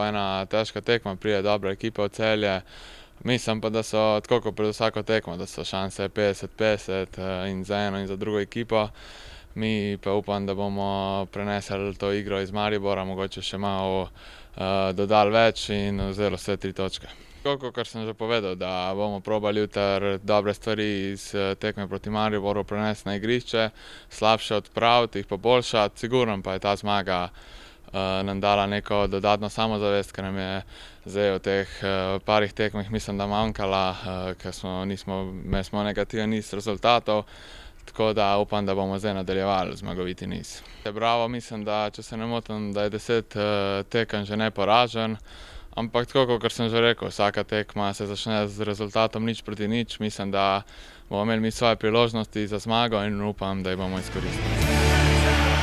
ena težka tekma, pride dobra ekipa v Celje. Mislim pa, da so tako kot pred vsako tekmo, da so šanse 50-50 in za eno in za drugo ekipo. Mi pa upam, da bomo prenesli to igro iz Maribora, mogoče še malo dodali več in vzeli vse 3 točke. Tako kot sem že povedal, da bomo probali jutri dobre stvari iz tekme proti Mariboru prenesti na igrišče, slabše odpraviti, jih poboljšati. Sigurno pa je ta zmaga nam dala neko dodatno samozavest, ker nam je zdaj v teh parih tekmah mislim, da manjkala, ker smo negativen niz rezultatov. Tako da upam, da bomo zdaj nadaljevali zmagoviti niz. Bravo, mislim, da če se ne motim, da je 10 tekem že neporažen. Ampak tako, kot sem že rekel, vsaka tekma se začne z rezultatom 0-0. Mislim, da bomo imeli mi svoje priložnosti za zmago in upam, da jih bomo izkoristili.